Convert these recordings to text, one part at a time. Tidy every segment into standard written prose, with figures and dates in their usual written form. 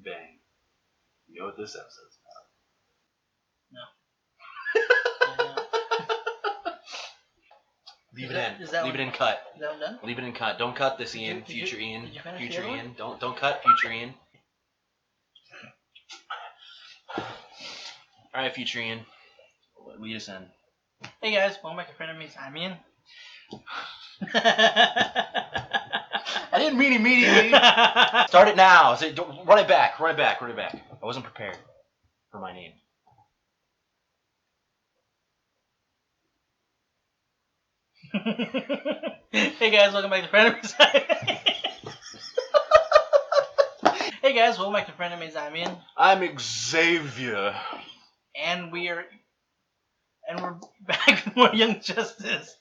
Bang. You know what this episode's No. Leave it in. Leave it in. Cut. Is that one done? Leave it in. Cut. Don't cut this, Ian. Did Future you Ian. finish Future the other Ian. Don't cut. Future Ian. All right, Future Ian. Lead us in. Hey guys, welcome back to Friend of Me's. I'm Ian. I didn't mean immediately. Start it now. Run it back. Run it back. Run it back. I wasn't prepared for my name. Hey guys, welcome back to Friend of Me's. Hey guys, welcome back to Friend of Me's. I'm Ian. I'm Xavier. And we're back with more Young Justice.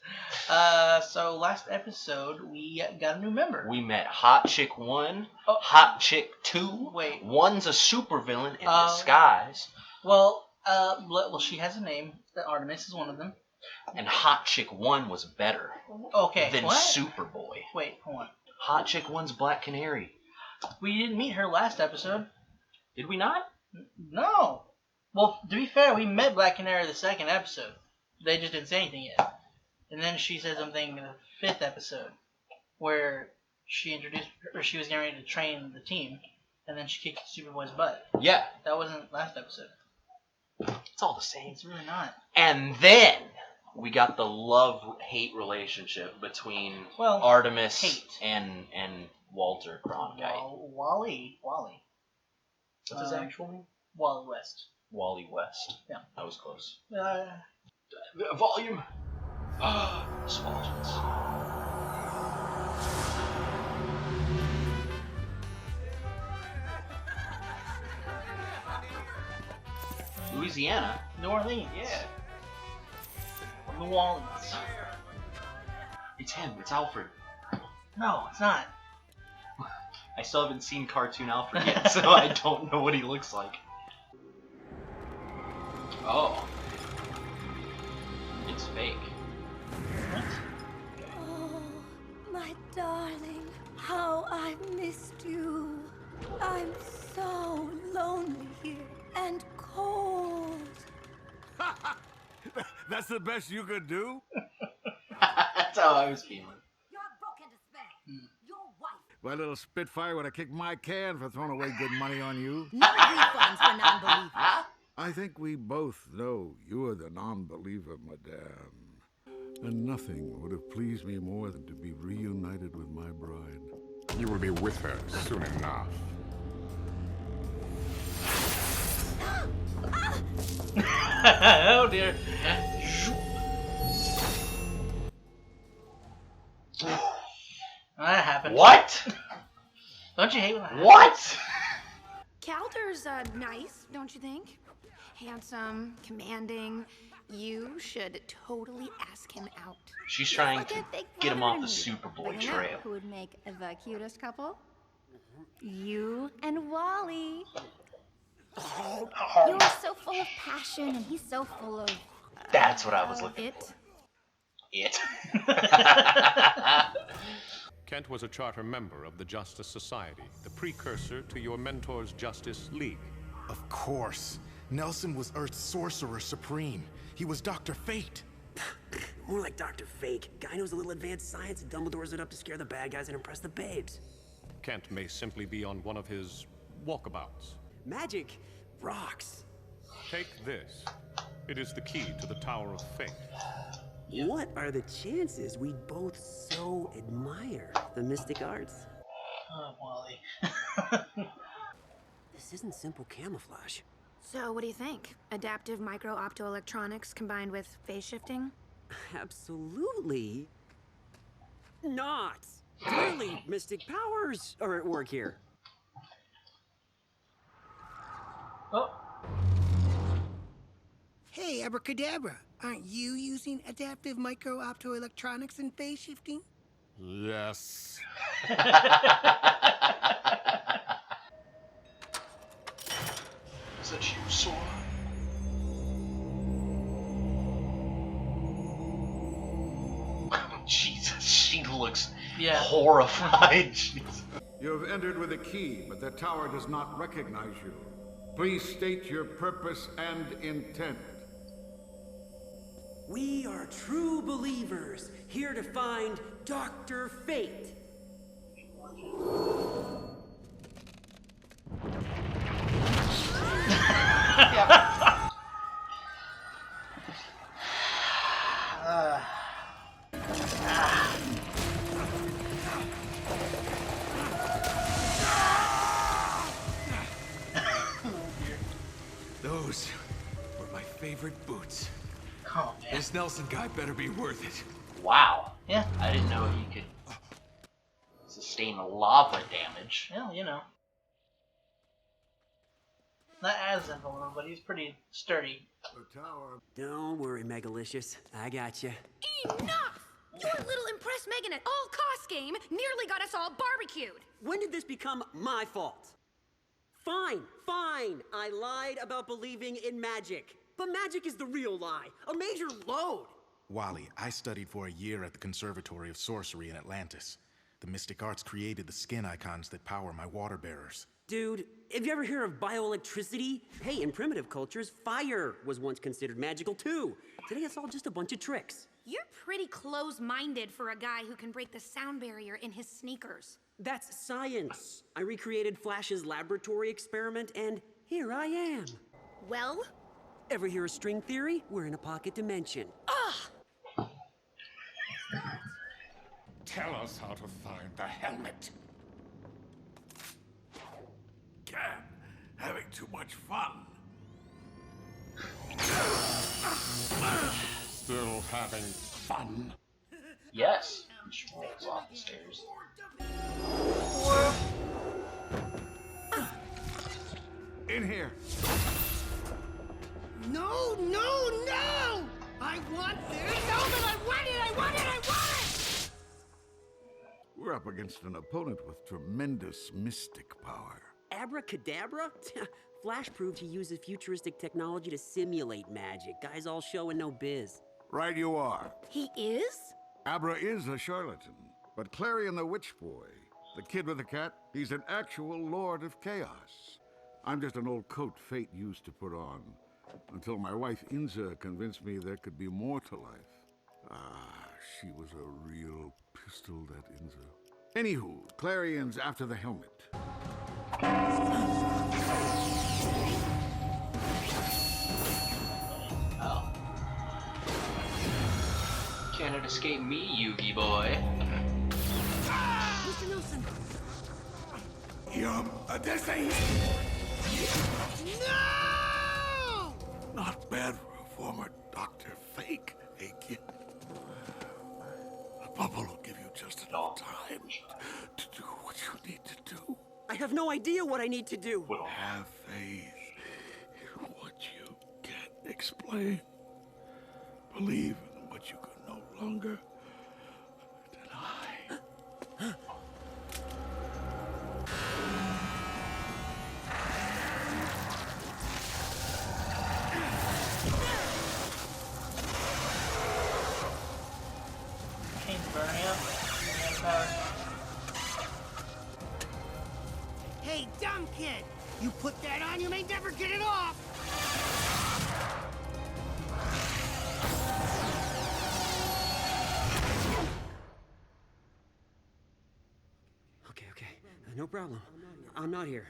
So last episode we got a new member. We met Hot Chick 1, Oh. Hot Chick 2. Wait. One's a supervillain in disguise. Well, she has a name. Artemis is one of them. And Hot Chick 1 was better than what? Superboy. Wait, hold on. Hot Chick 1's Black Canary. We didn't meet her last episode. Did we not? No. Well, to be fair, we met Black Canary the second episode. They just didn't say anything yet. And then she said something in the fifth episode where she was getting ready to train the team, and then she kicked Superboy's butt. Yeah. That wasn't last episode. It's all the same. It's really not. And then we got the love-hate relationship between Artemis hate. and Walter Cronkite. Wally. What's his actual name? Wally West. Wally West. Yeah. That was close. Volume. Swallows. Louisiana. New Orleans. Yeah. New Orleans. It's him. It's Alfred. No, it's not. I still haven't seen Cartoon Alfred yet, so I don't know what he looks like. Oh. It's fake. What? Oh, my darling, how I missed you. I'm so lonely here and cold. That's the best you could do? That's how I was feeling. You're broken to spare. Your wife. My little Spitfire would have kicked my can for throwing away good money on you. No refunds for non-believers. I think we both know you are the non-believer, madame. And nothing would have pleased me more than to be reunited with my bride. You will be with her soon enough. Oh dear. That happened. What? Don't you hate when that happens? What? Calder's nice, don't you think? Handsome, commanding. You should totally ask him out. She's trying to get him off the But Superboy you know trail. who would make the cutest couple? You and Wally. You're so full of passion, and he's so full of. That's what I was looking for. It. Kent was a charter member of the Justice Society, the precursor to your mentor's Justice League. Of course. Nelson was Earth's sorcerer supreme. He was Dr. Fate. More like Dr. Fake. Guy knows a little advanced science and Dumbledore's it up to scare the bad guys and impress the babes. Kent may simply be on one of his walkabouts. Magic rocks. Take this. It is the key to the Tower of Fate. What are the chances we both so admire the mystic arts? Oh, Wally. This isn't simple camouflage. So, what do you think? Adaptive micro-optoelectronics combined with phase shifting? Absolutely not. Clearly, mystic powers are at work here. Oh. Hey, abracadabra, aren't you using adaptive micro-optoelectronics and phase shifting? Yes. Is that you, Sora? Jesus, she looks horrified. You have entered with a key, but the tower does not recognize you. Please state your purpose and intent. We are true believers, here to find Dr. Fate. Those were my favorite boots. Oh man. This Nelson guy better be worth it. Wow. Yeah. I didn't know he could sustain lava damage. Well, you know. Not as invulnerable, but he's pretty sturdy. The tower. Don't worry, Megalicious. I got you. Enough! Your little Impress Megan at all costs game nearly got us all barbecued. When did this become my fault? Fine. I lied about believing in magic. But magic is the real lie. A major load. Wally, I studied for a year at the Conservatory of Sorcery in Atlantis. The mystic arts created the skin icons that power my water bearers. Dude, have you ever heard of bioelectricity? Hey, in primitive cultures, fire was once considered magical too. Today it's all just a bunch of tricks. You're pretty close-minded for a guy who can break the sound barrier in his sneakers. That's science. I recreated Flash's laboratory experiment, and here I am. Well? Ever hear of string theory? We're in a pocket dimension. Tell us how to find the helmet. Cat, having too much fun. Still having fun? Yes. He just rolls off the stairs. In here. No! I want this helmet! I want it! We're up against an opponent with tremendous mystic power. Abracadabra? Flash proved he uses futuristic technology to simulate magic. Guys all show and no biz. Right you are. He is? Abra is a charlatan, but Clarion the Witch Boy, the kid with the cat, he's an actual Lord of Chaos. I'm just an old coat fate used to put on, until my wife Inza convinced me there could be more to life. She was a real pistol, that Inza. Anywho, Clarion's after the helmet. Oh. Cannot escape me, Yugi boy. Mr. Nelson! This ain't... No! Not bad for a former Dr. Fake, hey kid. The bubble will give you just enough time to do what you need to do. I have no idea what I need to do. Have faith in what you can't explain. Believe in what you can no longer deny. Kane's burning up. Man power. Hey, dumb kid! You put that on, you may never get it off! Okay. No problem. I'm not here.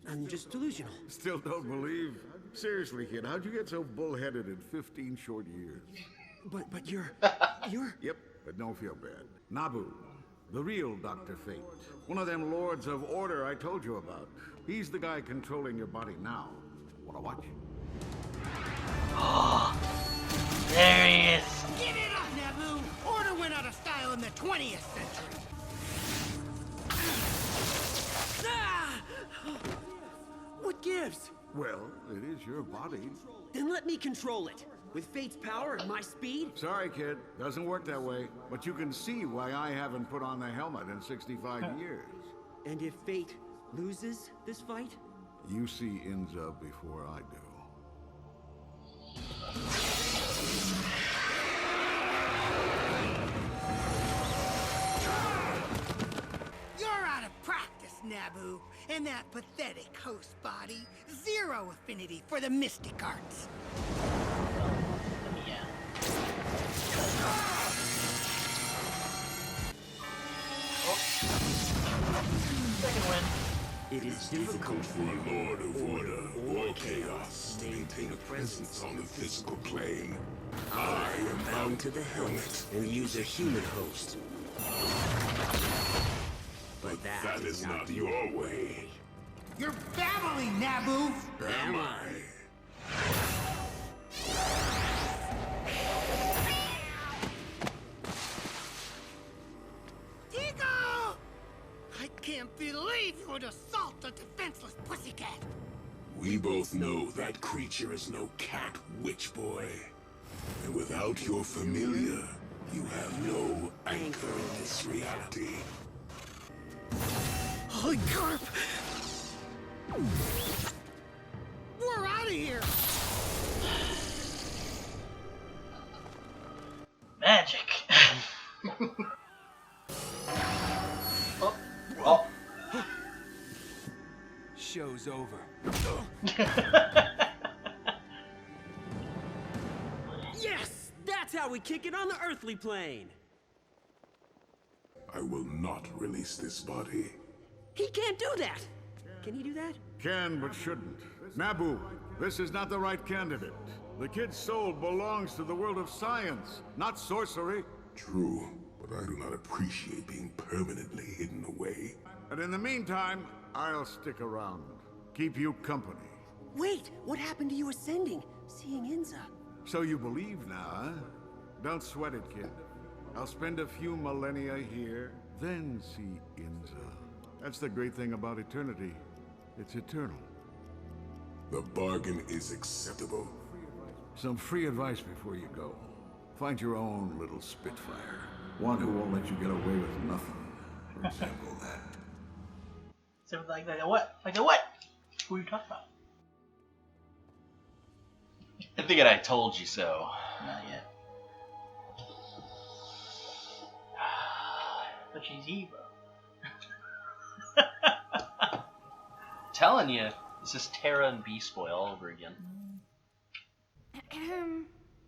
I'm just delusional. Still don't believe? Seriously, kid, how'd you get so bullheaded in 15 short years? But you're... Yep, but don't feel bad. Nabu, the real Dr. Fate. One of them lords of order I told you about. He's the guy controlling your body now. Wanna watch? There he is. Give it up, Nabu! Order went out of style in the 20th century! What gives? Well, it is your body. Then let me control it. With Fate's power and my speed? Sorry, kid. Doesn't work that way. But you can see why I haven't put on the helmet in 65 years. And if Fate loses this fight? You see Inza before I do. You're out of practice, Nabu, and that pathetic host body. Zero affinity for the mystic arts. Yeah. Second win. It is difficult for a Lord of Order or Chaos to maintain a presence on the physical plane. I am bound to the helmet and use a human host. But that is not your way. You're babbling, Nabu! Am I? Tigo! I can't believe you would assault a defenseless pussycat! We both know that creature is no cat, witch boy. And without your familiar, you have no anchor in this reality. Holy carp! We're out of here! Magic. Oh. Show's over. Yes! That's how we kick it on the earthly plane! I will not release this body. He can't do that! Can he do that? Can, but shouldn't. Nabu, this is not the right candidate. The kid's soul belongs to the world of science, not sorcery. True, but I do not appreciate being permanently hidden away. And in the meantime, I'll stick around. Keep you company. Wait, what happened to you ascending? Seeing Inza? So you believe now, huh? Don't sweat it, kid. I'll spend a few millennia here, then see Inza. That's the great thing about eternity. It's eternal. The bargain is acceptable. Some free advice before you go. Find your own little Spitfire. One who won't let you get away with nothing. For example, that. So like that. What? Like a what? Who are you talking about? I think I told you so. Not yet. But she's evil. Telling you, this is Terra and Beast Boy all over again.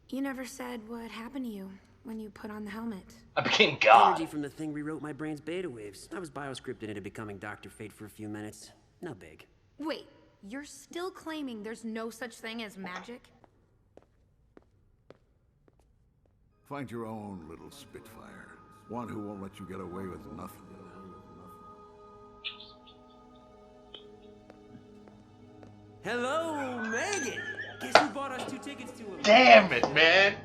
You never said what happened to you when you put on the helmet. I became God. Energy from the thing rewrote my brain's beta waves. I was bioscripted into becoming Dr. Fate for a few minutes. No big. Wait, you're still claiming there's no such thing as magic? Find your own little Spitfire. One who won't let you get away with nothing. Hello, Megan! Guess who bought us 2 tickets to a... Damn it, man!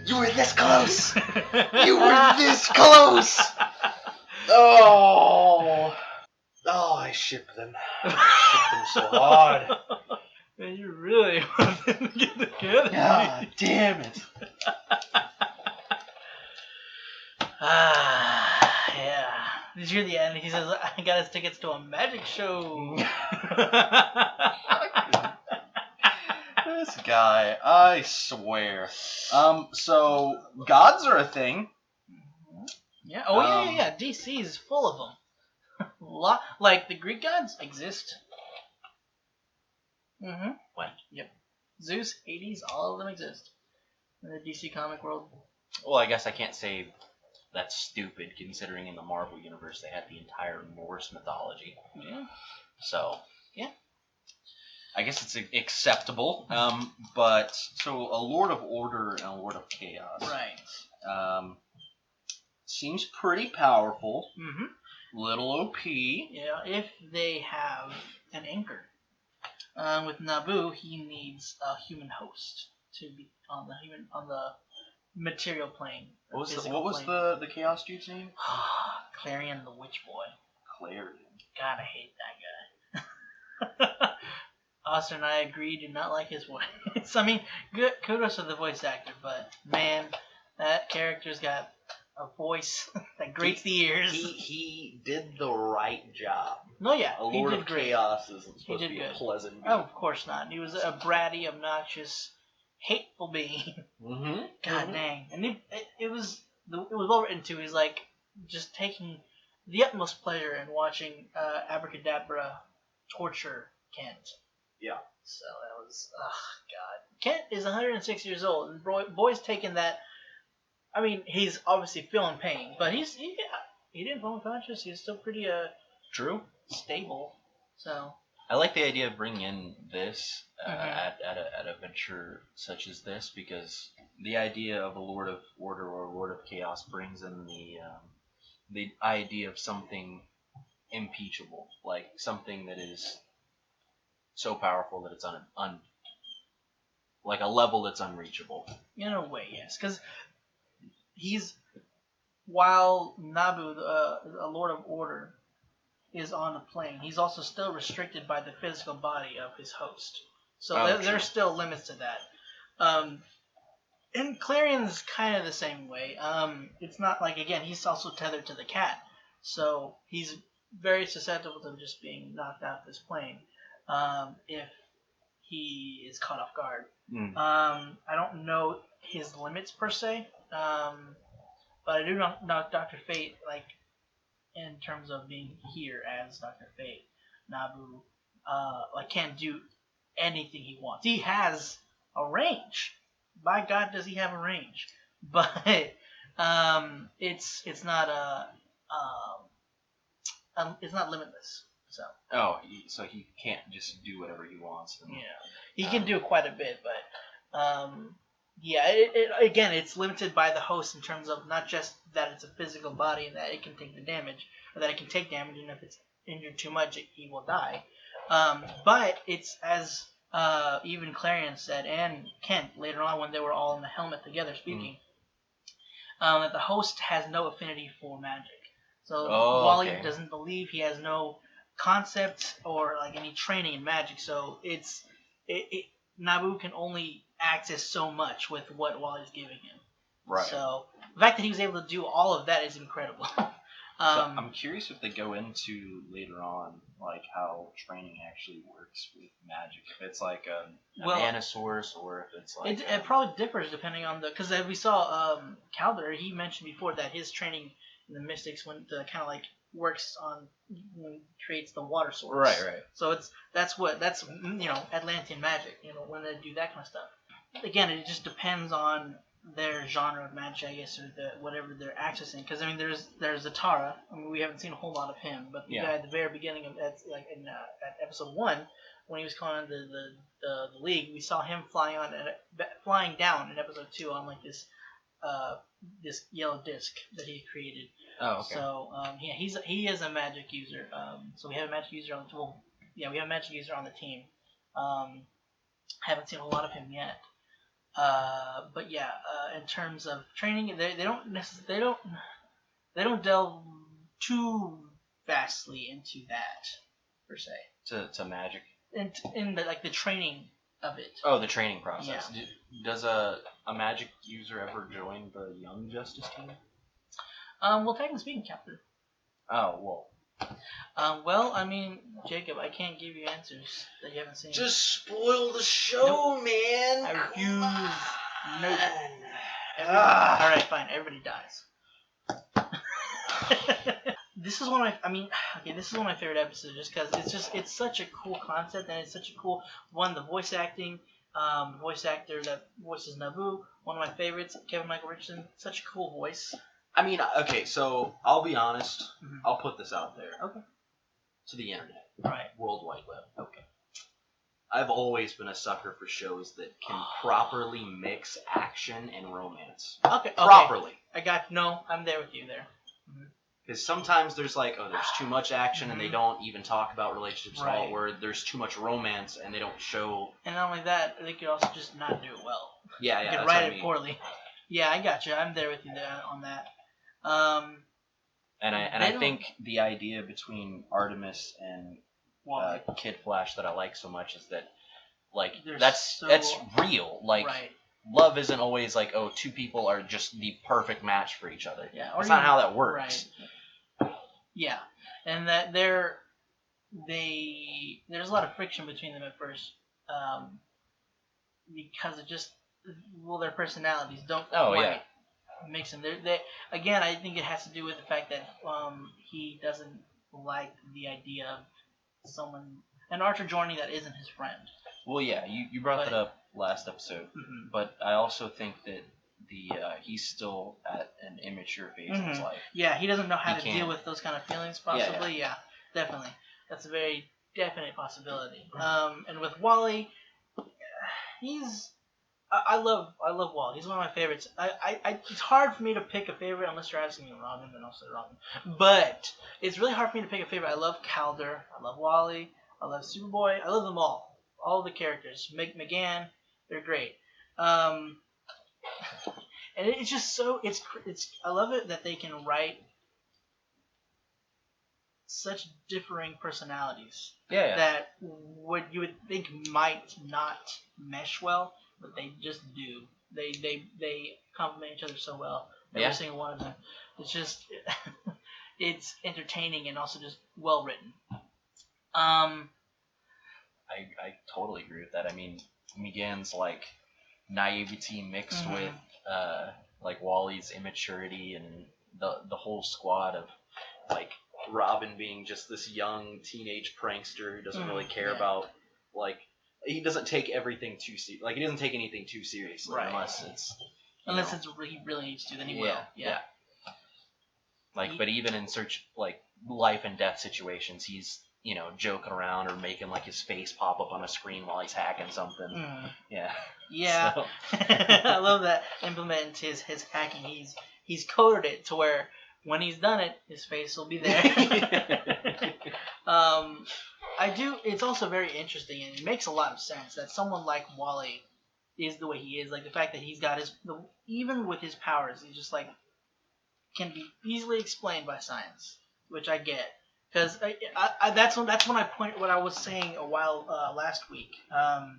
You were this close! You were this close! Oh! Oh, I shipped them. I shipped them so hard. Man, you really want them to get together. God damn it. Yeah. Did you hear the end? He says, I got his tickets to a magic show. This guy, I swear. So, gods are a thing. Yeah. Oh, yeah. DC is full of them. Like, the Greek gods exist. Mm-hmm. What? Yep. Zeus, Hades, all of them exist in the DC comic world. Well, I guess I can't say that's stupid, considering in the Marvel universe they had the entire Norse mythology. Yeah. So, yeah. I guess it's acceptable. But, so a Lord of Order and a Lord of Chaos. Right. Seems pretty powerful. Mm-hmm. Little OP. Yeah, if they have an anchor. With Nabu, he needs a human host to be on the material plane. What was the Chaos dude's name? Clarion the Witch Boy. Clarion. God, I hate that guy. Austin and I agree, do not like his voice. I mean, good kudos to the voice actor, but man, that character's got a voice that grates the ears. He did the right job. No, yeah, A he Lord did of great. Chaos isn't He supposed to did be a good. pleasant Oh, of course not. He was a bratty, obnoxious, hateful being. Mm-hmm. God dang. And it was well written too. He's like just taking the utmost pleasure in watching Abracadabra torture Kent. Yeah. So that was, God. Kent is 106 years old, and boy's taking that. I mean, he's obviously feeling pain, but he didn't fall unconscious. He's still pretty True. stable. So I like the idea of bringing in this Mhm. at a venture such as this, because the idea of a Lord of Order or a Lord of Chaos brings in the idea of something impeachable, like something that is so powerful that it's like a level that's unreachable. in a way, yes, because while Nabu, a Lord of Order, is on a plane, he's also still restricted by the physical body of his host. So there's still limits to that. And Clarion's kind of the same way. It's not like, again, he's also tethered to the cat, so he's very susceptible to just being knocked off this plane if he is caught off guard. I don't know his limits per se, but I do know Dr. Fate, like, in terms of being here as Dr. Fate, Nabu, like, can't do anything he wants. He has a range. By God, does he have a range? But it's not it's not limitless. So So he can't just do whatever he wants. yeah, he can do quite a bit, but yeah, again, it's limited by the host in terms of not just that it's a physical body and that it can take the damage, or that it can take damage, and if it's injured too much, he will die. But it's as even Clarion said, and Kent later on when they were all in the helmet together speaking, that the host has no affinity for magic. So Wally doesn't believe, he has no concept or like any training in magic. So Nabu can only access so much with what Wally's giving him. Right. So the fact that he was able to do all of that is incredible. So I'm curious if they go into later on like how training actually works with magic. If it's like a mana source, or if it's like it probably differs depending on because we saw Calder. He mentioned before that his training in the Mystics when the kind of like works on when creates the water source. Right. So that's Atlantean magic. When they do that kind of stuff. Again, it just depends on their genre of magic, I guess, or whatever they're accessing. Because I mean, there's Zatara. I mean, we haven't seen a whole lot of him, but the guy at the very beginning of at episode 1, when he was calling on the league, we saw him flying down in episode 2 on like this yellow disc that he created. Oh, okay. So he is a magic user. So we have a magic user on the tool. Yeah, we have a magic user on the team. Haven't seen a whole lot of him yet. But yeah, in terms of training, they don't delve too vastly into that per se. To magic. In the training of it. Oh, the training process. Yeah. Does a magic user ever join the Young Justice team? Well, technically speaking, Captain. Oh, well. Well, I mean, Jacob, I can't give you answers that you haven't seen. Just spoil the show, man. I refuse. Nope. All right, fine. Everybody dies. This is one of my favorite episodes, just because it's such a cool concept, and it's such a cool one. The voice acting, voice actor that voices Nabu, one of my favorites, Kevin Michael Richardson, such a cool voice. I mean, okay, so I'll be honest. Mm-hmm. I'll put this out there. Okay. To the internet. Right. World Wide Web. Okay. I've always been a sucker for shows that can properly mix action and romance. Okay. Properly. I'm there with you there. Because sometimes there's there's too much action and they don't even talk about relationships at all, where there's too much romance and they don't show. And not only that, they could also just not do it well. Yeah, they could write it poorly. Yeah, I got you. I'm there with you there on that. And I think the idea between Artemis and Kid Flash that I like so much is that that's real. Love isn't always two people are just the perfect match for each other. Yeah, that's not how that works. Right. Yeah, and that there's a lot of friction between them at first, because it just their personalities don't quite makes him. Again, I think it has to do with the fact that he doesn't like the idea of an archer joining that isn't his friend. Well, yeah, you brought that up last episode, but I also think that he's still at an immature phase in his life. Yeah, he doesn't know how to deal with those kind of feelings, possibly. Yeah, definitely. That's a very definite possibility. And with Wally, I love Wally. He's one of my favorites. It's hard for me to pick a favorite unless you're asking me Robin, then I'll say Robin. But it's really hard for me to pick a favorite. I love Calder. I love Wally. I love Superboy. I love them all. All the characters. McGann, they're great. And it's just so it's I love it that they can write such differing personalities that what you would think might not mesh well, but they just do. They complement each other so well. Every single one of them. It's just it's entertaining and also just well written. I totally agree with that. I mean, McGann's like naivety mixed with like Wally's immaturity, and the whole squad of like Robin being just this young teenage prankster who doesn't really care about like he doesn't take everything too he doesn't take anything too seriously unless he really needs to, then he will. Yeah. Like, but even in like life and death situations, he's joking around or making like his face pop up on a screen while he's hacking something. Yeah. So. I love that implement his hacking. He's coded it to where when he's done it, his face will be there. It's also very interesting, and it makes a lot of sense that someone like Wally is the way he is. Like the fact that he's got even with his powers, he's just like can be easily explained by science, which I get. Because that's when I point what I was saying a while last week. I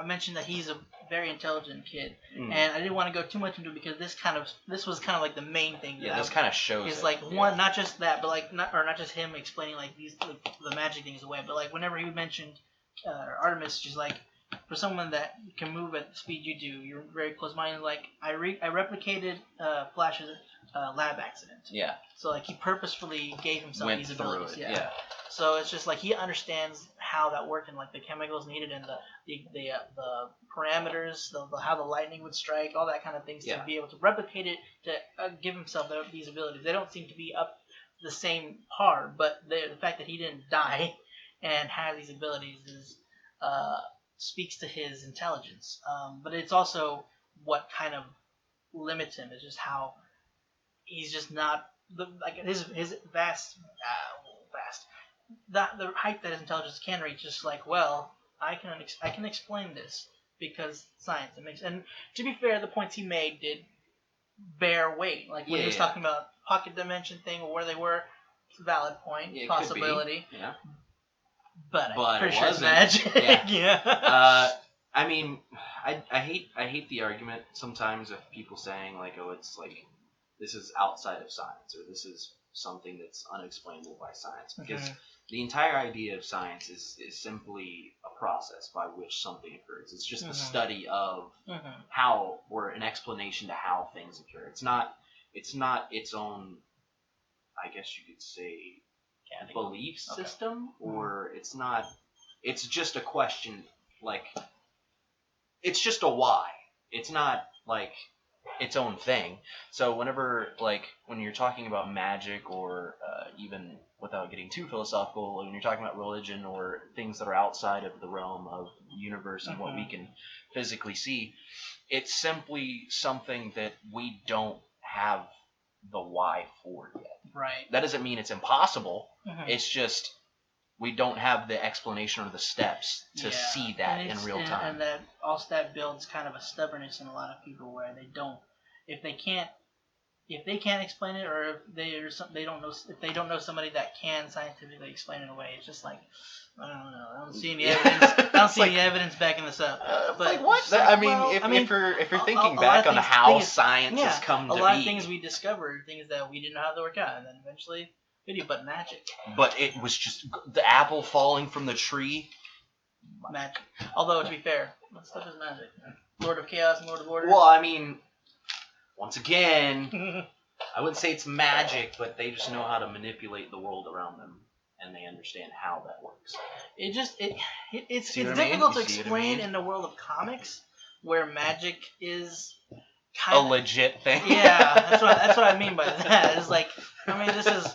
mentioned that he's a very intelligent kid, and I didn't want to go too much into it because this was kind of like the main thing. Yeah, this kind of shows. Is like one, not just that, but like not just him explaining like the magic things away, but like whenever he mentioned Artemis, just like for someone that can move at the speed you do, you're very close-minded. Like I replicated Flash's lab accident. Yeah. So like he purposefully gave himself these abilities. Yeah. So it's just like he understands how that worked and like the chemicals needed and the parameters, how the lightning would strike, all that kind of things to be able to replicate it to give himself these abilities. They don't seem to be up the same par, but the fact that he didn't die and have these abilities speaks to his intelligence. But it's also what kind of limits him is just how he's just not his vast the height that his intelligence can reach. Just like, well, I can explain this because science. And to be fair, the points he made did bear weight. Like when he was talking about pocket dimension thing or where they were, it's a valid point, possibility. Yeah. But I'm pretty sure it's magic. I mean, I hate the argument sometimes of people saying like, oh, it's like this is outside of science or this is something that's unexplainable by science, because the entire idea of science is simply a process by which something occurs. It's just the study of how, or an explanation to how things occur. It's not its own, I guess you could say, belief system, or it's just a question, like, it's just a why. It's not like its own thing. So whenever, like, when you're talking about magic, or even without getting too philosophical, when you're talking about religion or things that are outside of the realm of the universe and what we can physically see, it's simply something that we don't have the why for yet. Right. That doesn't mean it's impossible. It's just we don't have the explanation or the steps to see that in real time. And that also that builds kind of a stubbornness in a lot of people where they don't, if they can't explain it, or if they don't know somebody that can scientifically explain it away. It's just like, I don't know. I don't see any evidence. I don't see any evidence backing this up. But like what? If you're thinking back on how science has come to be, a lot of things we discovered, things that we didn't know how to work out, and then eventually, but magic. But it was just the apple falling from the tree. Magic. Although to be fair, that stuff is magic. Lord of Chaos and Lord of Order? Well, I mean, once again, I wouldn't say it's magic, but they just know how to manipulate the world around them, and they understand how that works. It's See what I difficult mean? to You see what I explain mean? in the world of comics where magic is A legit thing. Yeah, that's what I mean by that. It's like, I mean, this is.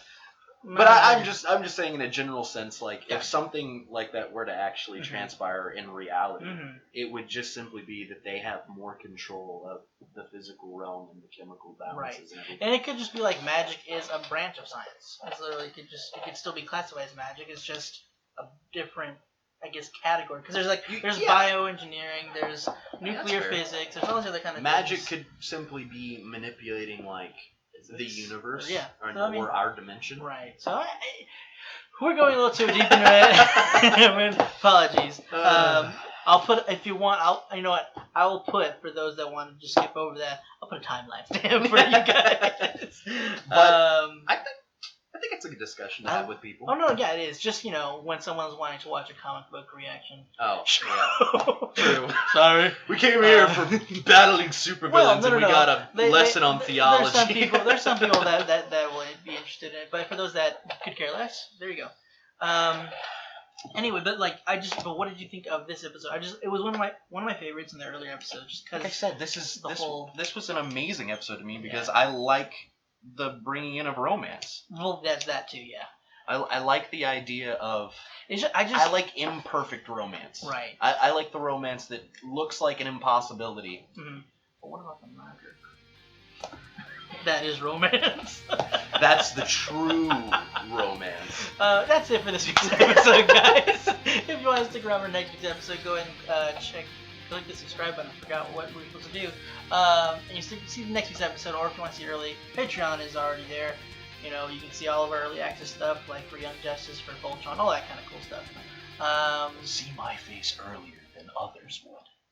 But I'm just saying in a general sense, like Yeah. if something like that were to actually transpire in reality, it would just simply be that they have more control of the physical realm and the chemical balances and everything. And it could just be like magic is a branch of science. It's literally it could still be classified as magic. It's just a different, I guess, category. Because there's bioengineering, there's nuclear physics, there's all these other kind of magic things. could simply be manipulating like the universe, or our dimension. Right. So we're going a little too deep into it. Apologies. I'll put, if you want, I will put, for those that want to just skip over that, I'll put a timeline stamp for you guys. But I think it's a good discussion to have with people. Oh, no, yeah, it is. Just, when someone's wanting to watch a comic book reaction. Oh, yeah. True. Sorry. We came here for battling supervillains, and we got a lesson on theology. There's some people that will be interested in it, but for those that could care less, there you go. Anyway, but what did you think of this episode? It was one of my favorites in the earlier episodes. Just because, like I said, this was an amazing episode to me because I like the bringing in of romance. Well, that's that too, yeah. I like the idea of. I like imperfect romance. Right. I like the romance that looks like an impossibility. Mm-hmm. But what about the murder? That is romance. That's the true romance. That's it for this week's episode, guys. If you want to stick around for next week's episode, go ahead and click the subscribe button. I forgot what we're supposed to do. And you see the next week's episode, or if you want to see it early, Patreon is already there. You can see all of our early access stuff, like for Young Justice, for Voltron, all that kind of cool stuff. See my face earlier than others would.